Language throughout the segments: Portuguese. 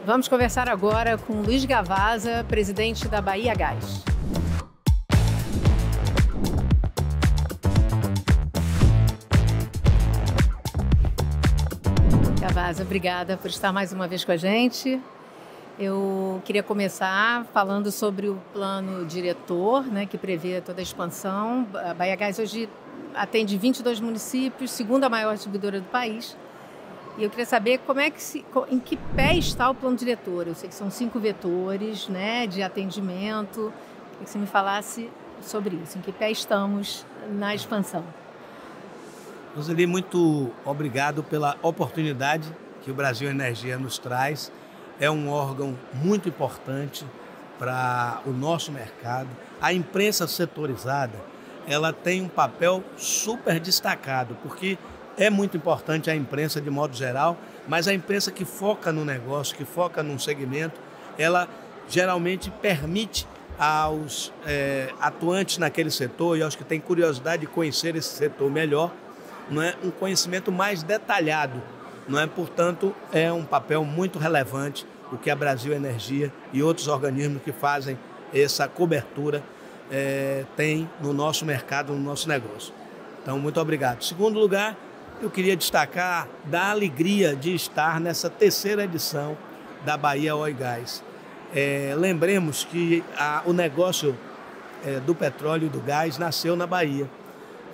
Vamos conversar agora com Luiz Gavazza, presidente da Bahia Gás. Gavazza, obrigada por estar mais uma vez com a gente. Eu queria começar falando sobre o plano diretor, né, que prevê toda a expansão. A Bahia Gás hoje atende 22 municípios, segunda maior distribuidora do país. E eu queria saber em que pé está o plano diretor. Eu sei que são 5 vetores, né, de atendimento. Queria que você me falasse sobre isso. Em que pé estamos na expansão? Roseli, muito obrigado pela oportunidade que o Brasil Energia nos traz. É um órgão muito importante para o nosso mercado. A imprensa setorizada, ela tem um papel super destacado, porque é muito importante a imprensa de modo geral, mas a imprensa que foca no negócio, que foca num segmento, ela geralmente permite aos atuantes naquele setor e aos que têm curiosidade de conhecer esse setor melhor, não é, um conhecimento mais detalhado. Não é? Portanto, é um papel muito relevante o que a Brasil Energia e outros organismos que fazem essa cobertura têm no nosso mercado, no nosso negócio. Então, muito obrigado. Segundo lugar, eu queria destacar da alegria de estar nessa 3ª edição da Bahia Oil & Gás. Lembremos que o negócio do petróleo e do gás nasceu na Bahia.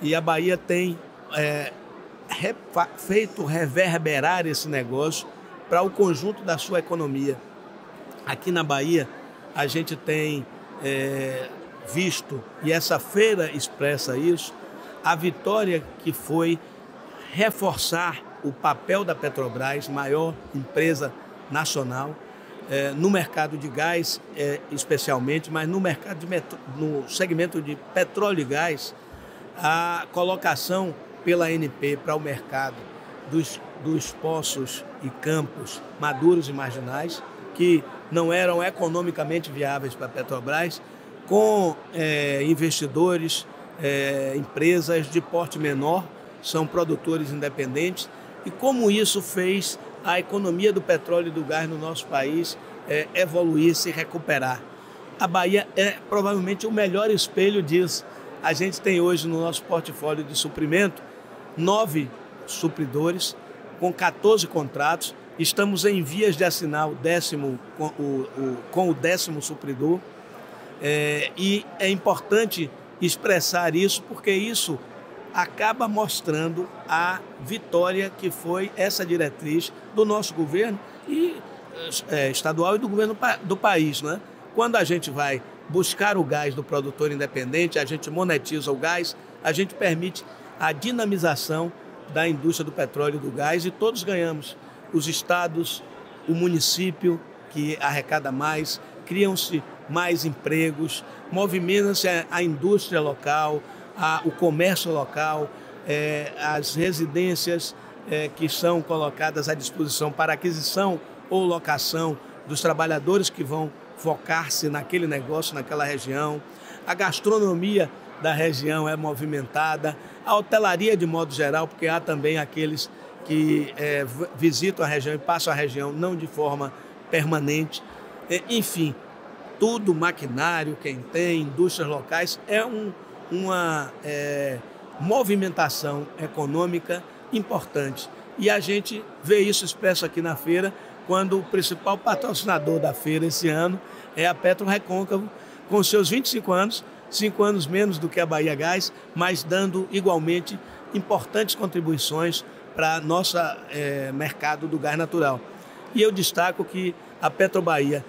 E a Bahia tem feito reverberar esse negócio para o conjunto da sua economia. Aqui na Bahia, a gente tem visto, e essa feira expressa isso, a vitória que foi reforçar o papel da Petrobras, maior empresa nacional, no mercado de gás especialmente, mas no segmento de petróleo e gás, a colocação pela ANP para o mercado dos poços e campos maduros e marginais, que não eram economicamente viáveis para a Petrobras, com investidores, empresas de porte menor, são produtores independentes, e como isso fez a economia do petróleo e do gás no nosso país evoluir, se recuperar. A Bahia é provavelmente o melhor espelho disso. A gente tem hoje no nosso portfólio de suprimento 9 supridores, com 14 contratos. Estamos em vias de assinar com o 10º supridor. E é importante expressar isso, porque isso acaba mostrando a vitória que foi essa diretriz do nosso governo estadual e do governo do país, né? Quando a gente vai buscar o gás do produtor independente, a gente monetiza o gás, a gente permite a dinamização da indústria do petróleo e do gás, e todos ganhamos. Os estados, o município que arrecada mais, criam-se mais empregos, movimenta-se a indústria local, o comércio local, as residências que são colocadas à disposição para aquisição ou locação dos trabalhadores que vão focar-se naquele negócio, naquela região. A gastronomia da região é movimentada, a hotelaria de modo geral, porque há também aqueles que visitam a região e passam a região não de forma permanente. Enfim, tudo, maquinário, quem tem, indústrias locais, uma movimentação econômica importante. E a gente vê isso expresso aqui na feira, quando o principal patrocinador da feira esse ano é a PetroRecôncavo, com seus 25 anos, 5 anos menos do que a Bahia Gás, mas dando igualmente importantes contribuições para nosso mercado do gás natural. E eu destaco que a Petrobahia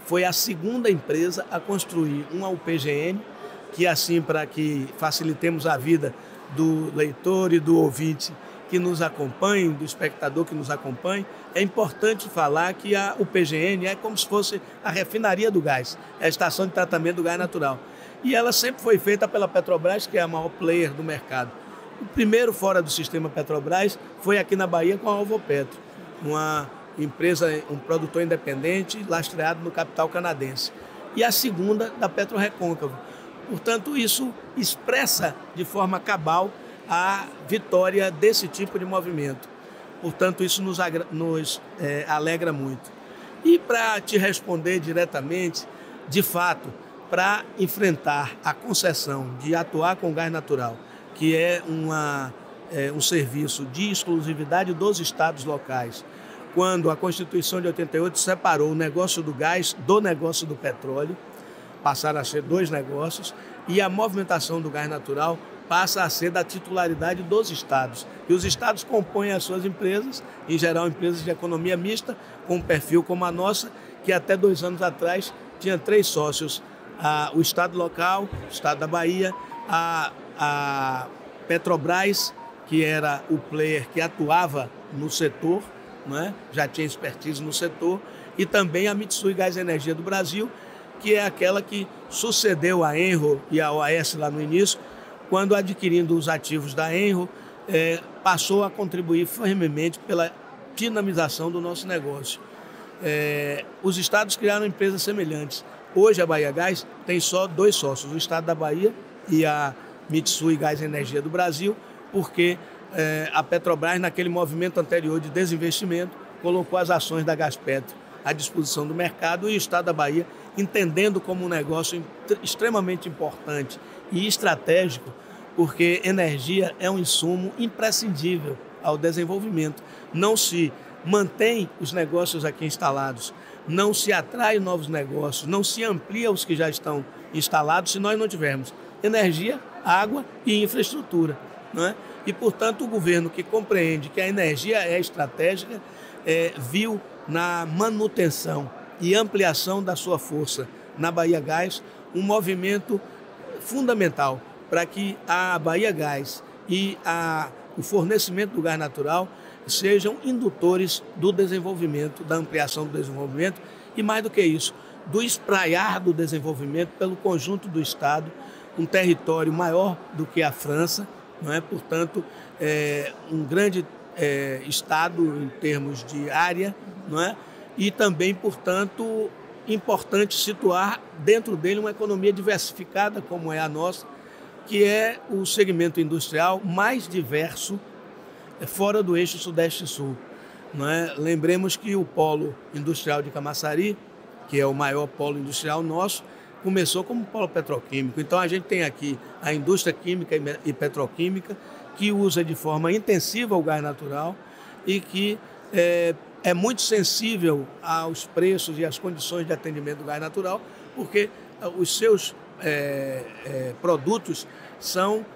foi a 2ª empresa a construir uma UPGN, que assim, para que facilitemos a vida do leitor e do ouvinte que nos acompanhe, do espectador que nos acompanhe, é importante falar que a UPGN é como se fosse a refinaria do gás, é a estação de tratamento do gás natural. E ela sempre foi feita pela Petrobras, que é a maior player do mercado. O primeiro fora do sistema Petrobras foi aqui na Bahia com a Alvopetro, uma empresa, um produtor independente lastreado no capital canadense. E a 2ª da PetroRecôncavo. Portanto, isso expressa de forma cabal a vitória desse tipo de movimento. Portanto, isso nos alegra muito. E para te responder diretamente, de fato, para enfrentar a concessão de atuar com gás natural, que é um serviço de exclusividade dos estados locais, quando a Constituição de 88 separou o negócio do gás do negócio do petróleo, passaram a ser dois negócios, e a movimentação do gás natural passa a ser da titularidade dos estados. E os estados compõem as suas empresas, em geral empresas de economia mista, com um perfil como a nossa, que até 2 anos atrás tinha 3 sócios, o estado local, o estado da Bahia, a Petrobras, que era o player que atuava no setor, né? Já tinha expertise no setor, e também a Mitsui Gás e Energia do Brasil, que é aquela que sucedeu a Enro e a OAS lá no início, quando adquirindo os ativos da Enro, passou a contribuir firmemente pela dinamização do nosso negócio. Os estados criaram empresas semelhantes. Hoje a Bahia Gás tem só 2 sócios, o estado da Bahia e a Mitsui Gás e Energia do Brasil, porque a Petrobras, naquele movimento anterior de desinvestimento, colocou as ações da Gaspetro à disposição do mercado, e o estado da Bahia, entendendo como um negócio extremamente importante e estratégico, porque energia é um insumo imprescindível ao desenvolvimento. Não se mantém os negócios aqui instalados, não se atrai novos negócios, não se amplia os que já estão instalados se nós não tivermos energia, água e infraestrutura, não é? E, portanto, o governo, que compreende que a energia é estratégica, viu na manutenção e ampliação da sua força na Bahia Gás um movimento fundamental para que a Bahia Gás e o fornecimento do gás natural sejam indutores do desenvolvimento, da ampliação do desenvolvimento e, mais do que isso, do espraiar do desenvolvimento pelo conjunto do Estado, um território maior do que a França, não é? Portanto, um grande Estado em termos de área, não é? E também, portanto, importante situar dentro dele uma economia diversificada como é a nossa, que é o segmento industrial mais diverso fora do eixo Sudeste-Sul, não é? Lembremos que o polo industrial de Camaçari, que é o maior polo industrial nosso, começou como polo petroquímico. Então a gente tem aqui a indústria química e petroquímica, que usa de forma intensiva o gás natural e que é muito sensível aos preços e às condições de atendimento do gás natural, porque os seus produtos são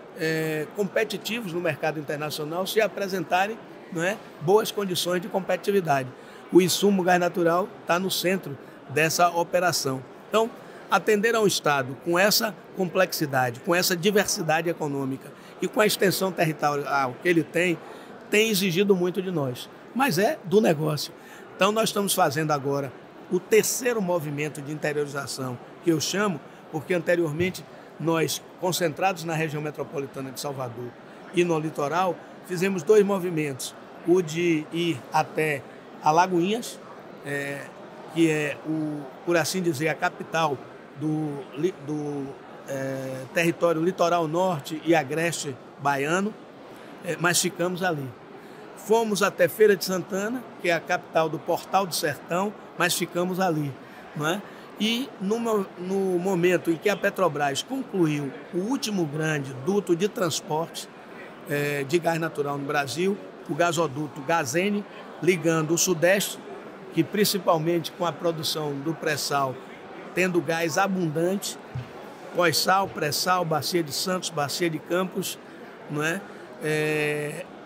competitivos no mercado internacional se apresentarem, não é, boas condições de competitividade. O insumo gás natural está no centro dessa operação. Então, atender a um Estado com essa complexidade, com essa diversidade econômica e com a extensão territorial que ele tem exigido muito de nós, mas é do negócio. Então nós estamos fazendo agora o 3º movimento de interiorização, que eu chamo, porque anteriormente nós, concentrados na região metropolitana de Salvador e no litoral, fizemos 2 movimentos, o de ir até Alagoinhas, que é, por assim dizer, a capital do território litoral norte e agreste baiano, mas ficamos ali. Fomos até Feira de Santana, que é a capital do Portal do Sertão, mas ficamos ali, não é? E no momento em que a Petrobras concluiu o último grande duto de transporte de gás natural no Brasil, o gasoduto Gazene, ligando o Sudeste, que principalmente com a produção do pré-sal, tendo gás abundante, pós-sal, pré-sal, Bacia de Santos, Bacia de Campos, não é?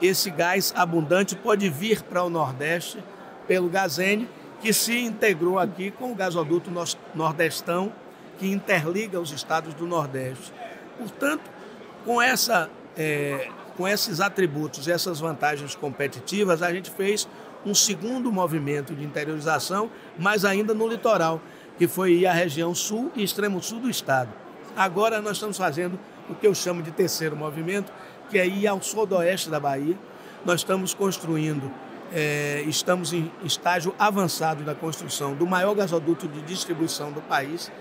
Esse gás abundante pode vir para o Nordeste pelo Gazene, que se integrou aqui com o gasoduto Nordestão, que interliga os estados do Nordeste. Portanto, com esses atributos e essas vantagens competitivas, a gente fez um 2º movimento de interiorização, mas ainda no litoral, que foi ir à região sul e extremo sul do estado. Agora nós estamos fazendo o que eu chamo de 3º movimento, que é ir ao sudoeste da Bahia. Nós estamos construindo, estamos em estágio avançado da construção do maior gasoduto de distribuição do país,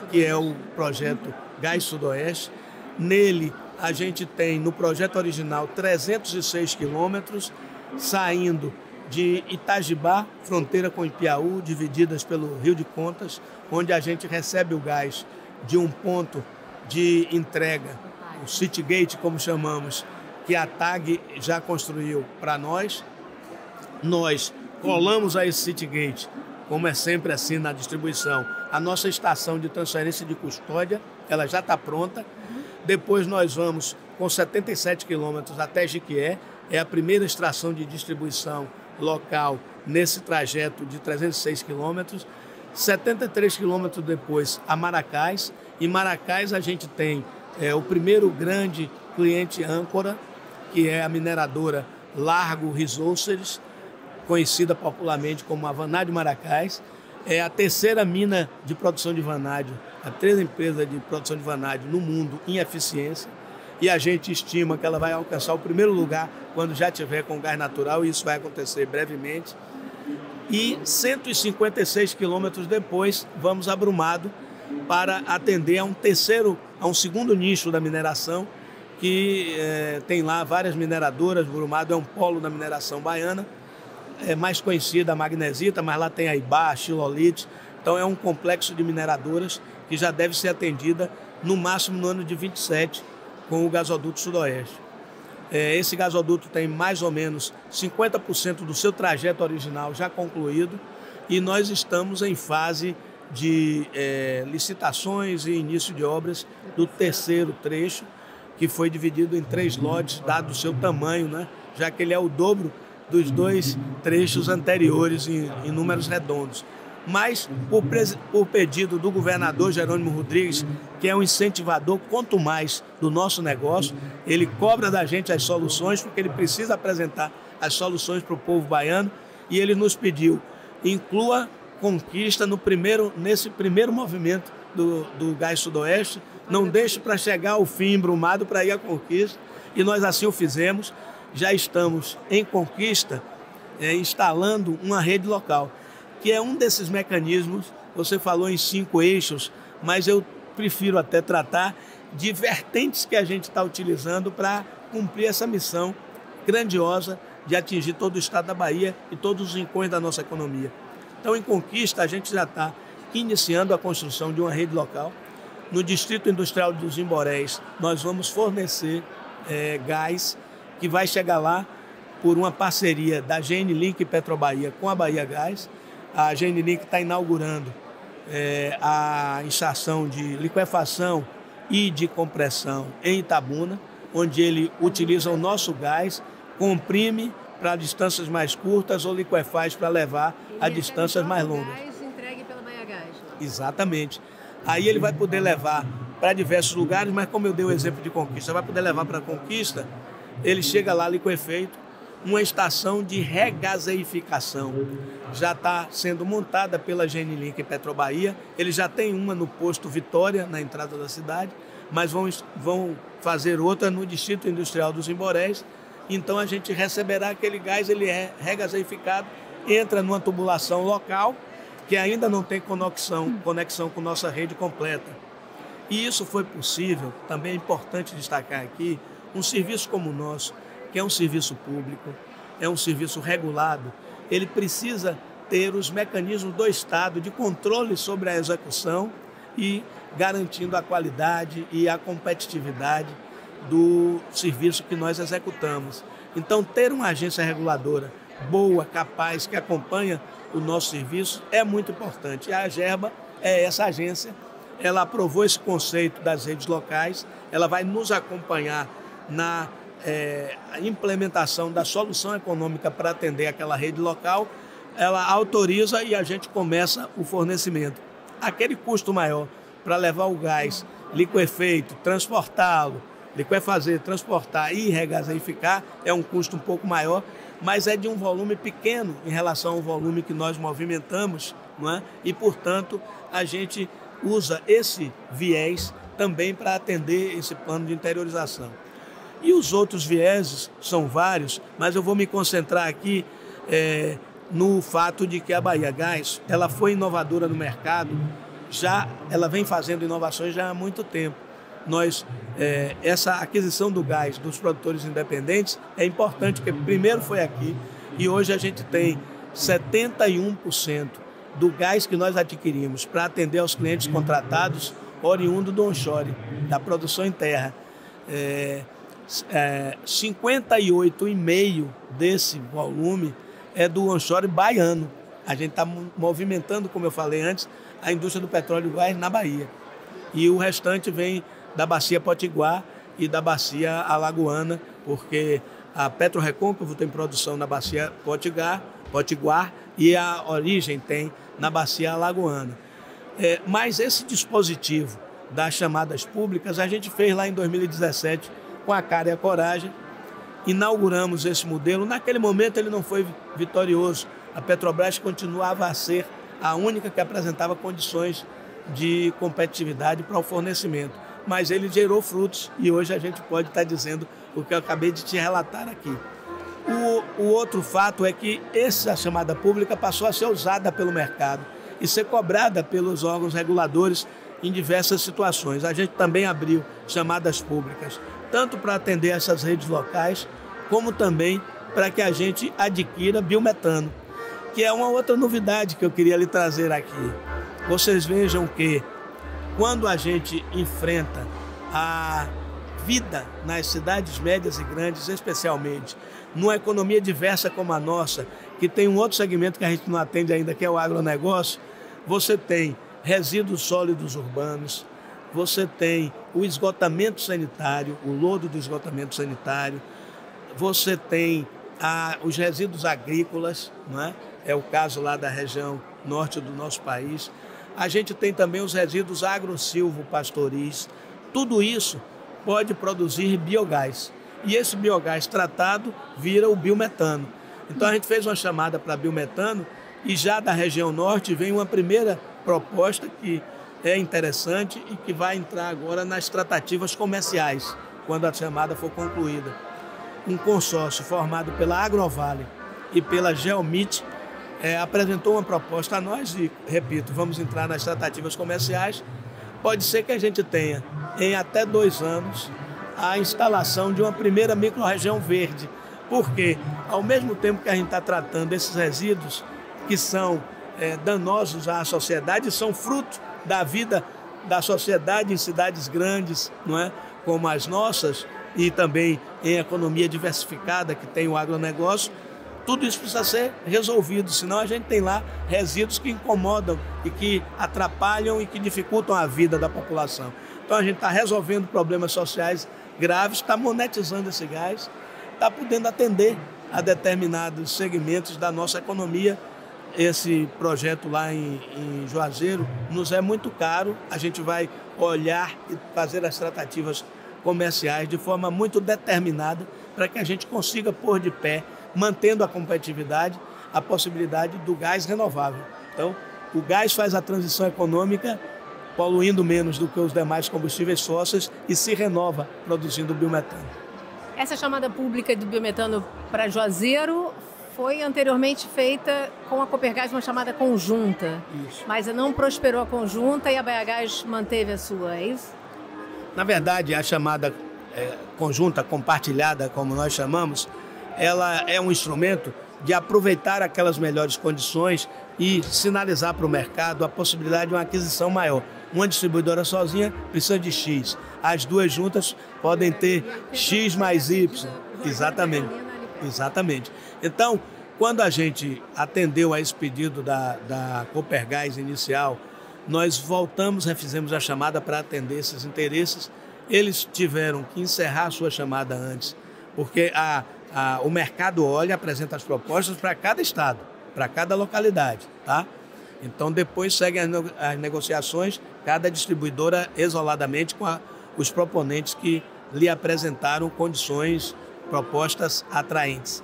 que é o projeto Gás Sudoeste. Nele, a gente tem, no projeto original, 306 quilômetros, saindo de Itajibá, fronteira com Ipiaú, divididas pelo Rio de Contas, onde a gente recebe o gás de um ponto de entrega, o Citygate, como chamamos, que a TAG já construiu para nós. Nós colamos a esse Citygate, como é sempre assim na distribuição, a nossa estação de transferência de custódia, ela já está pronta. Depois nós vamos com 77 quilômetros até Jequié, é a primeira extração de distribuição local nesse trajeto de 306 quilômetros. 73 quilômetros depois a Maracás. Em Maracás a gente tem o primeiro grande cliente âncora, que é a mineradora Largo Resources, conhecida popularmente como a Vanádio Maracás. É a terceira mina de produção de vanádio, a terceira empresa de produção de vanádio no mundo em eficiência. E a gente estima que ela vai alcançar o primeiro lugar quando já tiver com gás natural, e isso vai acontecer brevemente. E 156 quilômetros depois, vamos a Brumado para atender a um segundo nicho da mineração, que tem lá várias mineradoras. Brumado é um polo da mineração baiana, é mais conhecida a magnesita, mas lá tem a Ibá, a xilolite. Então é um complexo de mineradoras que já deve ser atendida no máximo no ano de 27 com o gasoduto Sudoeste. Esse gasoduto tem mais ou menos 50% do seu trajeto original já concluído, e nós estamos em fase de licitações e início de obras do terceiro trecho, que foi dividido em 3 lotes, dado o seu tamanho, né? Já que ele é o dobro dos 2 trechos anteriores em números redondos. Mas, por pedido do governador Jerônimo Rodrigues, que é um incentivador quanto mais do nosso negócio, ele cobra da gente as soluções, porque ele precisa apresentar as soluções para o povo baiano, e ele nos pediu: inclua Conquista nesse primeiro movimento do Gás Sudoeste, não deixe para chegar ao fim em Brumado para ir à Conquista, e nós assim o fizemos. Já estamos em Conquista instalando uma rede local, que é um desses mecanismos. Você falou em 5 eixos, mas eu prefiro até tratar de vertentes que a gente está utilizando para cumprir essa missão grandiosa de atingir todo o estado da Bahia e todos os rincões da nossa economia. Então, em Conquista, a gente já está iniciando a construção de uma rede local. No Distrito Industrial dos Imborés, nós vamos fornecer gás, que vai chegar lá por uma parceria da GN Link e Petrobahia com a Bahia Gás. A GN Link está inaugurando a estação de liquefação e de compressão em Itabuna, onde ele utiliza o nosso gás, comprime para distâncias mais curtas ou liquefaz para levar a distâncias mais longas. Gás entregue pela Bahia Gás. Exatamente. Aí ele vai poder levar para diversos lugares, mas como eu dei o exemplo de Conquista, vai poder levar para Conquista. Ele chega lá liquefeito, uma estação de regaseificação. Já está sendo montada pela GN Link e Petrobahia. Ele já tem uma no posto Vitória, na entrada da cidade, mas vão fazer outra no Distrito Industrial dos Imborés. Então a gente receberá aquele gás, ele é regaseificado, entra numa tubulação local, que ainda não tem conexão com nossa rede completa. E isso foi possível, também é importante destacar aqui, um serviço como o nosso, que é um serviço público, é um serviço regulado, ele precisa ter os mecanismos do Estado de controle sobre a execução e garantindo a qualidade e a competitividade do serviço que nós executamos. Então, ter uma agência reguladora boa, capaz, que acompanha o nosso serviço é muito importante. E a AGERBA é essa agência, ela aprovou esse conceito das redes locais, ela vai nos acompanhar na implementação da solução econômica para atender aquela rede local. Ela autoriza e a gente começa o fornecimento. Aquele custo maior para levar o gás liquefeito, transportá-lo, liquefazer, transportar e regaseificar é um custo um pouco maior, mas é de um volume pequeno em relação ao volume que nós movimentamos, não é? E, portanto, a gente usa esse viés também para atender esse plano de interiorização. E os outros vieses são vários, mas eu vou me concentrar aqui no fato de que a Bahia Gás ela foi inovadora no mercado, ela vem fazendo inovações já há muito tempo. Essa aquisição do gás dos produtores independentes é importante, porque primeiro foi aqui, E hoje a gente tem 71% do gás que nós adquirimos para atender aos clientes contratados oriundo do onshore, da produção em terra. 58,5% desse volume é do onshore baiano. A gente está movimentando, como eu falei antes, a indústria do petróleo e gás na Bahia. E o restante vem da Bacia Potiguar e da Bacia Alagoana, porque a PetroRecôncavo tem produção na Bacia Potiguar e a origem tem na Bacia Alagoana. Mas esse dispositivo das chamadas públicas a gente fez lá em 2017 com a cara e a coragem. Inauguramos esse modelo. Naquele momento ele não foi vitorioso. A Petrobras continuava a ser a única que apresentava condições de competitividade para o fornecimento. Mas ele gerou frutos e hoje a gente pode estar dizendo o que eu acabei de te relatar aqui. O outro fato é que essa chamada pública passou a ser usada pelo mercado e ser cobrada pelos órgãos reguladores em diversas situações. A gente também abriu chamadas públicas, tanto para atender essas redes locais, como também para que a gente adquira biometano, que é uma outra novidade que eu queria lhe trazer aqui. Vocês vejam que quando a gente enfrenta a vida nas cidades médias e grandes, especialmente numa economia diversa como a nossa, que tem um outro segmento que a gente não atende ainda, que é o agronegócio, você tem resíduos sólidos urbanos, você tem o esgotamento sanitário, o lodo do esgotamento sanitário, você tem os resíduos agrícolas, não é? É o caso lá da região norte do nosso país. A gente tem também os resíduos agro-silvo-pastoris. Tudo isso pode produzir biogás. E esse biogás tratado vira o biometano. Então a gente fez uma chamada para biometano e já da região norte vem uma primeira proposta que é interessante e que vai entrar agora nas tratativas comerciais, quando a chamada for concluída. Um consórcio formado pela Agrovale e pela Geomit apresentou uma proposta a nós e, repito, vamos entrar nas tratativas comerciais. Pode ser que a gente tenha, em até 2 anos, a instalação de uma primeira microrregião verde, porque, ao mesmo tempo que a gente está tratando esses resíduos que são danosos à sociedade, são fruto da vida da sociedade em cidades grandes, não é? Como as nossas, e também em economia diversificada, que tem o agronegócio, tudo isso precisa ser resolvido, senão a gente tem lá resíduos que incomodam e que atrapalham e que dificultam a vida da população. Então a gente está resolvendo problemas sociais graves, está monetizando esse gás, está podendo atender a determinados segmentos da nossa economia. Esse projeto lá em Juazeiro nos é muito caro, a gente vai olhar e fazer as tratativas comerciais de forma muito determinada para que a gente consiga pôr de pé, mantendo a competitividade, a possibilidade do gás renovável. Então, o gás faz a transição econômica poluindo menos do que os demais combustíveis fósseis e se renova produzindo biometano. Essa chamada pública do biometano para Juazeiro foi anteriormente feita com a Copergás, uma chamada conjunta. Isso. Mas não prosperou a conjunta e a Baiagás manteve a sua, é isso? Na verdade, a chamada conjunta, compartilhada, como nós chamamos, ela é um instrumento de aproveitar aquelas melhores condições e sinalizar para o mercado a possibilidade de uma aquisição maior. Uma distribuidora sozinha precisa de X. As duas juntas podem ter X mais Y. Exatamente. Então, quando a gente atendeu a esse pedido da Copergás inicial, nós voltamos, refizemos a chamada para atender esses interesses. Eles tiveram que encerrar a sua chamada antes, porque o mercado olha, apresenta as propostas para cada estado, para cada localidade, tá? Então, depois seguem as negociações, cada distribuidora isoladamente com os proponentes que lhe apresentaram condições, propostas atraentes.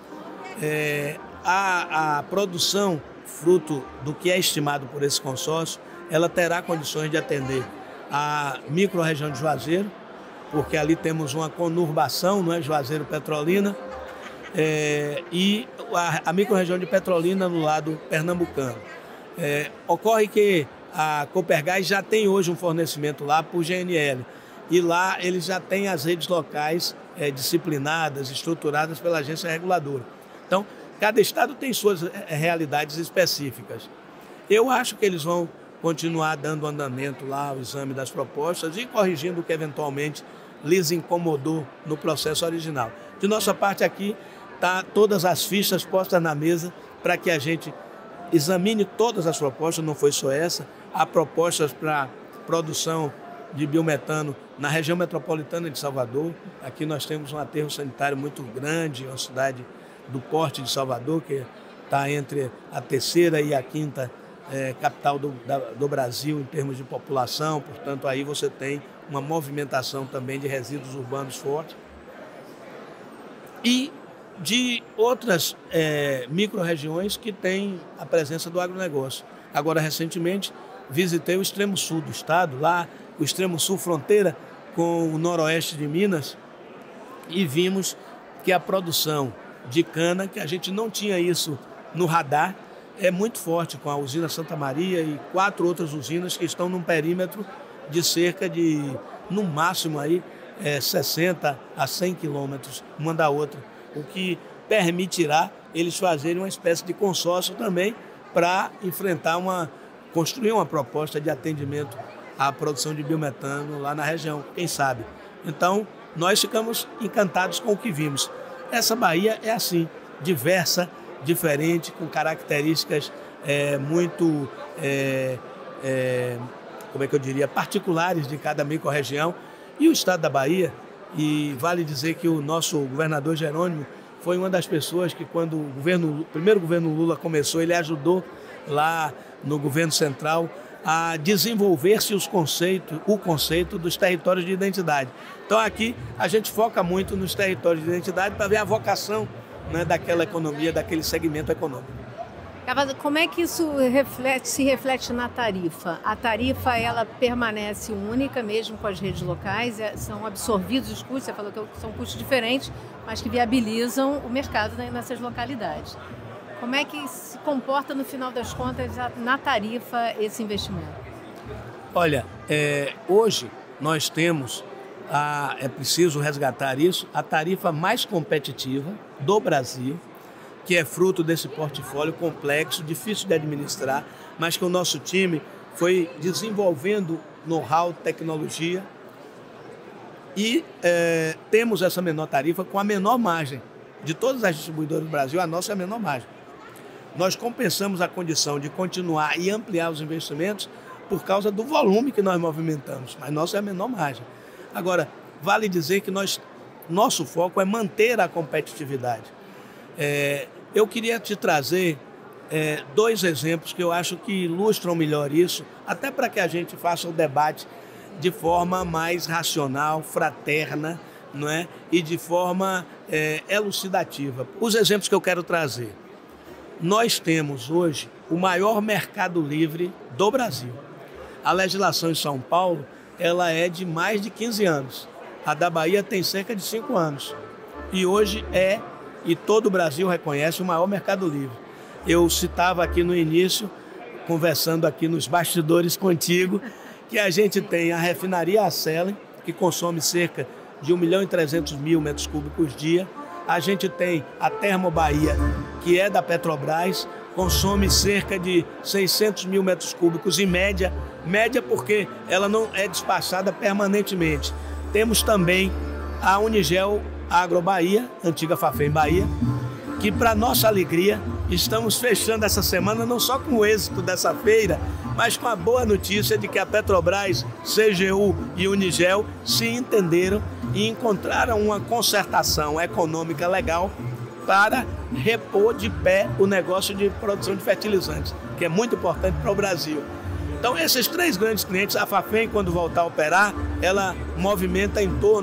A produção, fruto do que é estimado por esse consórcio, ela terá condições de atender a microrregião de Juazeiro, porque ali temos uma conurbação, não é? Juazeiro Petrolina, e a microrregião de Petrolina no lado pernambucano. Ocorre que a Copergás já tem hoje um fornecimento lá por GNL, e lá eles já têm as redes locais disciplinadas, estruturadas pela agência reguladora. Então, Cada estado tem suas realidades específicas. Eu acho que eles vão continuar dando andamento lá ao exame das propostas e corrigindo o que eventualmente lhes incomodou no processo original. De nossa parte aqui, tá todas as fichas postas na mesa para que a gente examine todas as propostas, não foi só essa, há propostas para produção de biometano na região metropolitana de Salvador. Aqui nós temos um aterro sanitário muito grande, uma cidade do porte de Salvador, que está entre a terceira e a quinta capital do Brasil em termos de população, portanto aí você tem uma movimentação também de resíduos urbanos forte. E de outras micro-regiões que têm a presença do agronegócio. Agora, recentemente, visitei o extremo sul do estado, lá o extremo sul fronteira com o noroeste de Minas, e vimos que a produção de cana, que a gente não tinha isso no radar, é muito forte, com a usina Santa Maria e 4 outras usinas que estão num perímetro de cerca de, no máximo, aí, 60 a 100 quilômetros uma da outra, o que permitirá eles fazerem uma espécie de consórcio também para construir uma proposta de atendimento à produção de biometano lá na região, quem sabe. Então, nós ficamos encantados com o que vimos. Essa Bahia é assim, diversa, diferente, com características muito, como é que eu diria, particulares de cada micro-região. E o estado da Bahia, e vale dizer que o nosso governador Jerônimo foi uma das pessoas que, quando o primeiro governo Lula começou, ele ajudou lá no governo central a desenvolver-se o conceito dos territórios de identidade. Então aqui a gente foca muito nos territórios de identidade para ver a vocação, né, daquela economia, daquele segmento econômico. Como é que isso se reflete na tarifa? A tarifa, ela permanece única mesmo com as redes locais? São absorvidos os custos? Você falou que são custos diferentes, mas que viabilizam o mercado nessas localidades. Como é que se comporta, no final das contas, na tarifa, esse investimento? Olha, hoje nós temos, é preciso resgatar isso, a tarifa mais competitiva do Brasil, que é fruto desse portfólio complexo, difícil de administrar, mas que o nosso time foi desenvolvendo know-how, tecnologia, e temos essa menor tarifa com a menor margem. De todas as distribuidoras do Brasil, a nossa é a menor margem. Nós compensamos a condição de continuar e ampliar os investimentos por causa do volume que nós movimentamos, mas nossa é a menor margem. Agora, vale dizer que nosso foco é manter a competitividade. Eu queria te trazer 2 exemplos que eu acho que ilustram melhor isso, até para que a gente faça o debate de forma mais racional, fraterna, não é? E de forma elucidativa. Os exemplos que eu quero trazer. Nós temos hoje o maior mercado livre do Brasil. A legislação em São Paulo, ela é de mais de 15 anos. A da Bahia tem cerca de 5 anos. E hoje e todo o Brasil reconhece, o maior mercado livre. Eu citava aqui no início, conversando aqui nos bastidores contigo, que a gente tem a refinaria Acelen, que consome cerca de 1.300.000 metros cúbicos dia. A gente tem a Termo Bahia, que é da Petrobras, consome cerca de 600.000 metros cúbicos em média porque ela não é despachada permanentemente. Temos também a Unigel Agro Bahia, antiga Fafem Bahia, que, para nossa alegria, estamos fechando essa semana não só com o êxito dessa feira, mas com a boa notícia de que a Petrobras, CGU e Unigel se entenderam e encontraram uma concertação econômica legal para repor de pé o negócio de produção de fertilizantes, que é muito importante para o Brasil. Então, esses 3 grandes clientes, a Fafem, quando voltar a operar, ela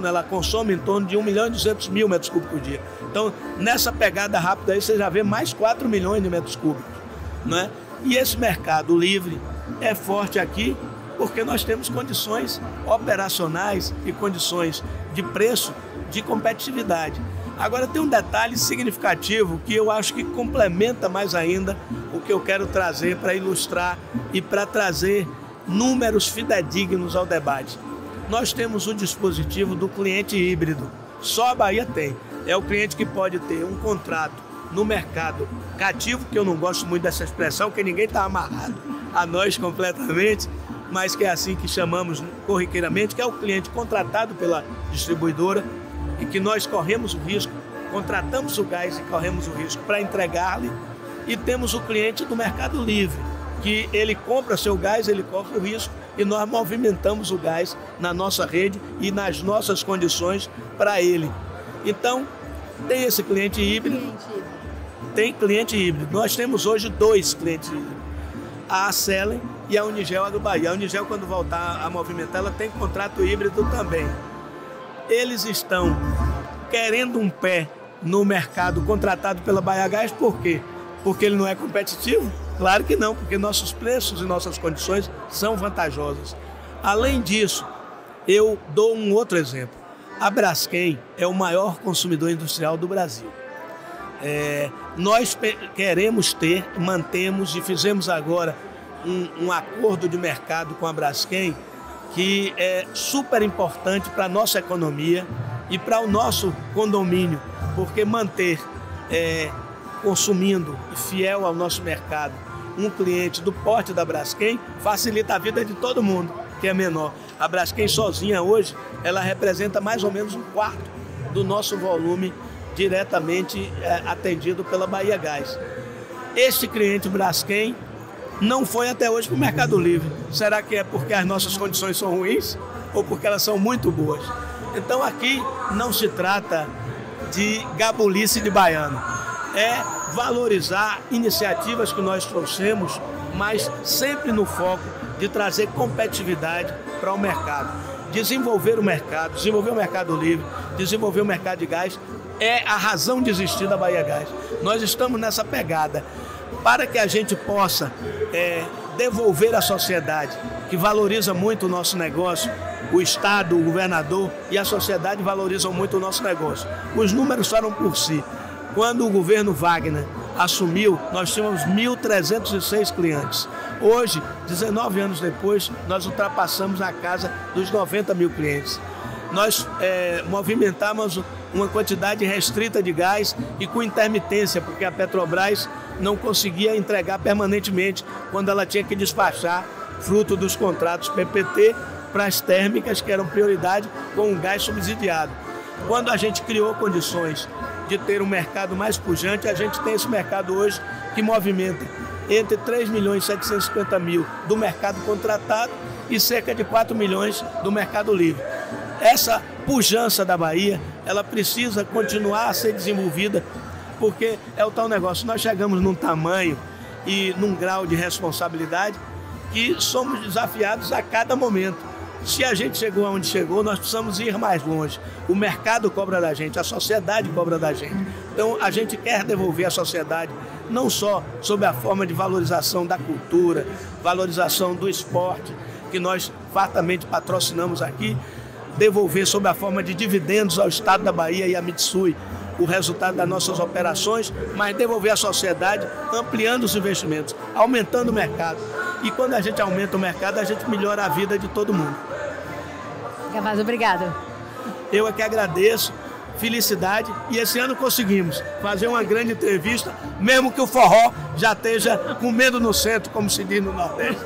ela consome em torno de 1.200.000 metros cúbicos por dia. Então, nessa pegada rápida aí, você já vê mais 4 milhões de metros cúbicos, não é? E esse mercado livre é forte aqui porque nós temos condições operacionais e condições de preço de competitividade. Agora, tem um detalhe significativo que eu acho que complementa mais ainda o que eu quero trazer para ilustrar e para trazer números fidedignos ao debate. Nós temos o dispositivo do cliente híbrido. Só a Bahia tem. É o cliente que pode ter um contrato no mercado cativo, que eu não gosto muito dessa expressão, que ninguém está amarrado a nós completamente, mas que é assim que chamamos corriqueiramente, que é o cliente contratado pela distribuidora e que nós corremos o risco, contratamos o gás e corremos o risco para entregar-lhe. E temos o cliente do Mercado Livre, que ele compra seu gás, ele corre o risco e nós movimentamos o gás na nossa rede e nas nossas condições para ele. Então, tem esse cliente híbrido, tem cliente híbrido. Nós temos hoje 2 clientes híbridos, a Acelen e a Unigel Agrobahia. A Unigel, quando voltar a movimentar, ela tem contrato híbrido também. Eles estão querendo um pé no mercado contratado pela Bahiagás, por quê? Porque ele não é competitivo? Claro que não, porque nossos preços e nossas condições são vantajosas. Além disso, eu dou um outro exemplo. A Braskem é o maior consumidor industrial do Brasil. Nós queremos ter, mantemos e fizemos agora um acordo de mercado com a Braskem que é super importante para a nossa economia e para o nosso condomínio, porque manter consumindo e fiel ao nosso mercado um cliente do porte da Braskem facilita a vida de todo mundo, que é menor. A Braskem sozinha hoje, ela representa mais ou menos 1/4 do nosso volume diretamente atendido pela Bahiagás. Este cliente Braskem não foi até hoje para o Mercado Livre. Será que é porque as nossas condições são ruins ou porque elas são muito boas? Então aqui não se trata de gabulice de baiano. É valorizar iniciativas que nós trouxemos, mas sempre no foco de trazer competitividade para o mercado. Desenvolver o Mercado Livre, desenvolver o mercado de gás é a razão de existir da Bahiagás. Nós estamos nessa pegada para que a gente possa devolver à sociedade, que valoriza muito o nosso negócio, o Estado, o governador e a sociedade valorizam muito o nosso negócio. Os números falam por si. Quando o governo Wagner assumiu, nós tínhamos 1.306 clientes. Hoje, 19 anos depois, nós ultrapassamos a casa dos 90 mil clientes. Nós movimentamos uma quantidade restrita de gás e com intermitência, porque a Petrobras não conseguia entregar permanentemente quando ela tinha que despachar, fruto dos contratos PPT, para as térmicas, que eram prioridade, com o gás subsidiado. Quando a gente criou condições de ter um mercado mais pujante, a gente tem esse mercado hoje que movimenta entre 3.750.000 do mercado contratado e cerca de 4 milhões do Mercado Livre. Essa pujança da Bahia, ela precisa continuar a ser desenvolvida, porque é o tal negócio, nós chegamos num tamanho e num grau de responsabilidade que somos desafiados a cada momento. Se a gente chegou aonde chegou, nós precisamos ir mais longe. O mercado cobra da gente, a sociedade cobra da gente. Então, a gente quer devolver à sociedade, não só sob a forma de valorização da cultura, valorização do esporte, que nós fartamente patrocinamos aqui, devolver sob a forma de dividendos ao Estado da Bahia e à Mitsui o resultado das nossas operações, mas devolver à sociedade ampliando os investimentos, aumentando o mercado. E quando a gente aumenta o mercado, a gente melhora a vida de todo mundo. Gavazza, obrigada. Eu é que agradeço, felicidade, e esse ano conseguimos fazer uma grande entrevista, mesmo que o forró já esteja comendo no centro, como se diz no Nordeste.